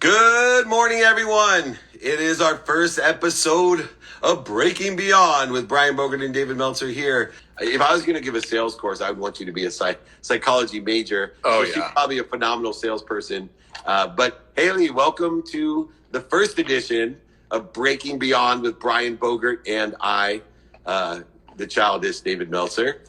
Good morning, everyone. It is our first episode of Breaking Beyond with Brian Bogert and David Meltzer here. If I was going to give a sales course, I would want you to be a psychology major. She's probably a phenomenal salesperson. But Haley, welcome to the first edition of Breaking Beyond with Brian Bogert and I, the childish David Meltzer.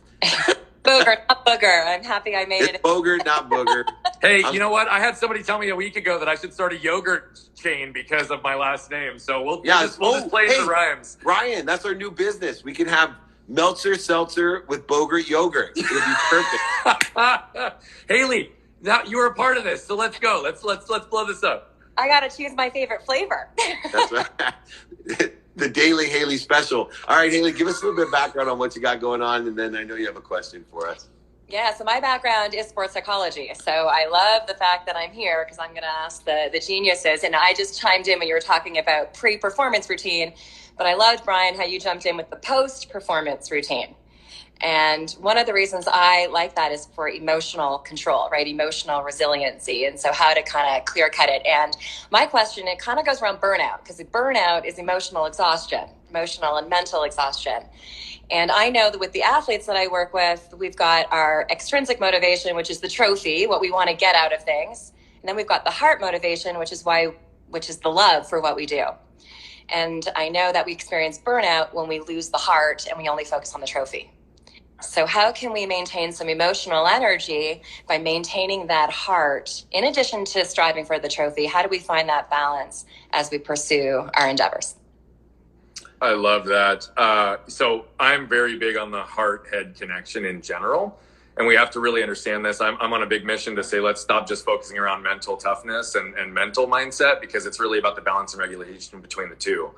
Bogert, not Booger. I'm happy I made it. Bogert, not Booger. Hey, you know what? I had somebody tell me a week ago that I should start a yogurt chain because of my last name. So we'll just play the rhymes. Brian, that's our new business. We can have Meltzer Seltzer with Bogert yogurt. It'll be perfect. Haley, now you were a part of this, so let's go. Let's blow this up. I gotta choose my favorite flavor. That's right. The Daily Haley special. All right, Haley, give us a little bit of background on what you got going on, and then I know you have a question for us. Yeah, so my background is sports psychology. So I love the fact that I'm here because I'm going to ask the geniuses. And I just chimed in when you were talking about pre-performance routine. But I loved, Brian, how you jumped in with the post-performance routine. And one of the reasons I like that is for emotional control, right? Emotional resiliency. And so how to kind of clear cut it. And my question, it kind of goes around burnout, because burnout is emotional exhaustion, emotional and mental exhaustion. And I know that with the athletes that I work with, we've got our extrinsic motivation, which is the trophy, what we want to get out of things. And then we've got the heart motivation, which is the love for what we do. And I know that we experience burnout when we lose the heart and we only focus on the trophy. So how can we maintain some emotional energy by maintaining that heart? In addition to striving for the trophy, how do we find that balance as we pursue our endeavors? I love that. So I'm very big on the heart-head connection in general. And we have to really understand this. I'm on a big mission to say, let's stop just focusing around mental toughness and mental mindset, because it's really about the balance and regulation between the two.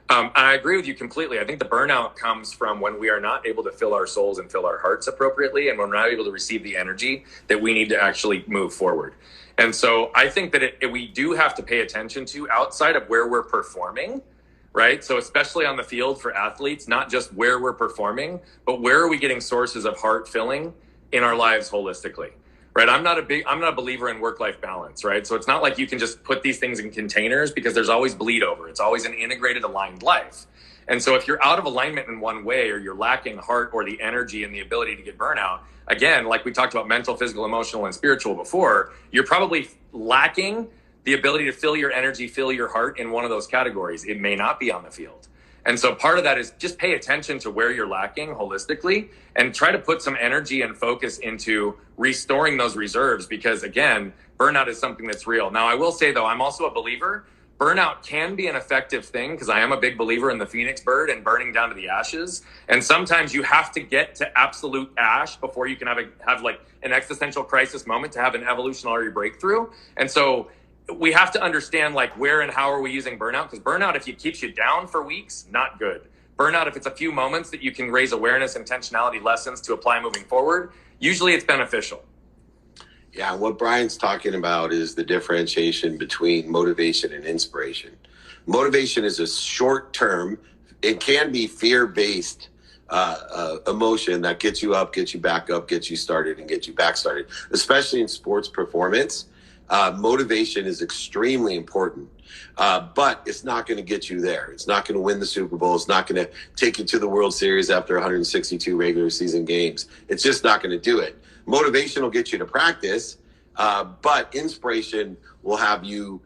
I agree with you completely. I think the burnout comes from when we are not able to fill our souls and fill our hearts appropriately, and when we're not able to receive the energy that we need to actually move forward. And so I think that we do have to pay attention to outside of where we're performing, right? So especially on the field for athletes, not just where we're performing, but where are we getting sources of heart filling in our lives holistically, right? I'm not a believer in work-life balance, right? So it's not like you can just put these things in containers, because there's always bleed over. It's always an integrated, aligned life. And so if you're out of alignment in one way, or you're lacking heart or the energy and the ability to get burnout, again, like we talked about mental, physical, emotional, and spiritual before, you're probably lacking the ability to fill your energy, fill your heart in one of those categories. It may not be on the field. And so part of that is just pay attention to where you're lacking holistically and try to put some energy and focus into restoring those reserves, because again, burnout is something that's real. Now, I will say though, I'm also a believer. Burnout can be an effective thing, because I am a big believer in the phoenix bird and burning down to the ashes. And sometimes you have to get to absolute ash before you can have like an existential crisis moment to have an evolutionary breakthrough. And so we have to understand like where and how are we using burnout, because burnout, if it keeps you down for weeks, not good. Burnout, if it's a few moments that you can raise awareness, intentionality, lessons to apply moving forward, usually it's beneficial. Yeah, what Brian's talking about is the differentiation between motivation and inspiration. Motivation is a short term, it can be fear-based emotion that gets you up, gets you back up, gets you started, and gets you back started, especially in sports performance. Motivation is extremely important, but it's not going to get you there. It's not going to win the Super Bowl. It's not going to take you to the World Series after 162 regular season games. It's just not going to do it. Motivation will get you to practice, but inspiration will have you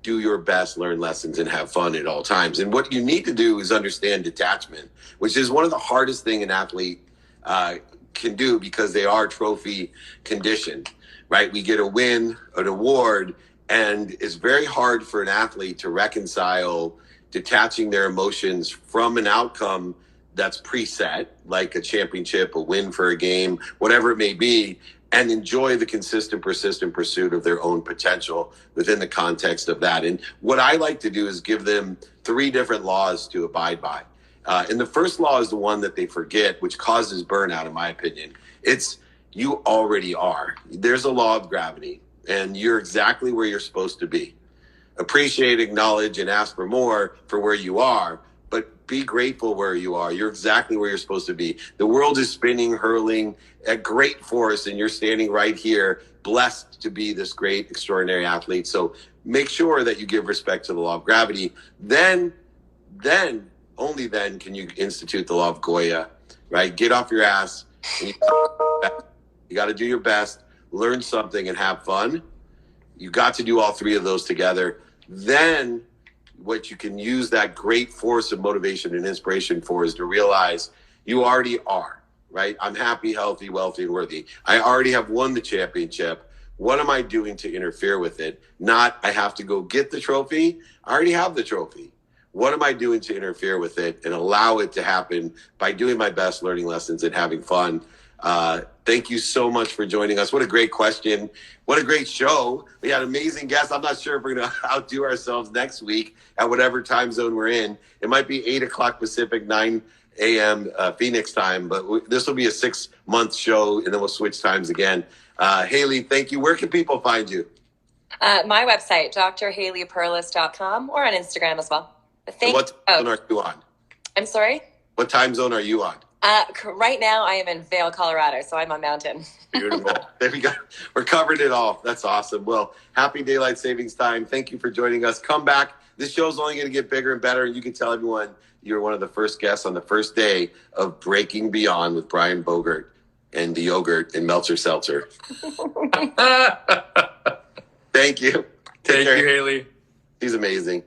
do your best, learn lessons, and have fun at all times. And what you need to do is understand detachment, which is one of the hardest things an athlete can do, because they are trophy conditioned. Right? We get a win, an award, and it's very hard for an athlete to reconcile detaching their emotions from an outcome that's preset, like a championship, a win for a game, whatever it may be, and enjoy the consistent, persistent pursuit of their own potential within the context of that. And what I like to do is give them 3 different laws to abide by. And the first law is the one that they forget, which causes burnout, in my opinion. It's you already are. There's a law of gravity, and you're exactly where you're supposed to be. Appreciate, acknowledge, and ask for more for where you are, but be grateful where you are. You're exactly where you're supposed to be. The world is spinning, hurling at great force, and you're standing right here, blessed to be this great, extraordinary athlete. So make sure that you give respect to the law of gravity. Then, only then can you institute the law of Goya, right? Get off your ass. And you got to do your best, learn something, and have fun. You got to do all three of those together. Then what you can use that great force of motivation and inspiration for is to realize you already are, right? I'm happy, healthy, wealthy, and worthy. I already have won the championship. What am I doing to interfere with it? Not, I have to go get the trophy. I already have the trophy. What am I doing to interfere with it and allow it to happen by doing my best, learning lessons, and having fun? Thank you so much for joining us. What a great question. What a great show. We had amazing guests. I'm not sure if we're going to outdo ourselves next week at whatever time zone we're in. It might be 8 o'clock Pacific, 9 a.m. Phoenix time, but this will be a 6-month show, and then we'll switch times again. Haley, thank you. Where can people find you? My website, drhaleyperlus.com, or on Instagram as well. What time zone are you on? I'm sorry? What time zone are you on? Right now, I am in Vail, Colorado, so I'm on Mountain. Beautiful. There we go. We're covering it all. That's awesome. Well, happy daylight savings time. Thank you for joining us. Come back. This show's only going to get bigger and better, and you can tell everyone you're one of the first guests on the first day of Breaking Beyond with Brian Bogert and the yogurt and Meltzer Seltzer. Thank you. Thank you, Haley. She's amazing.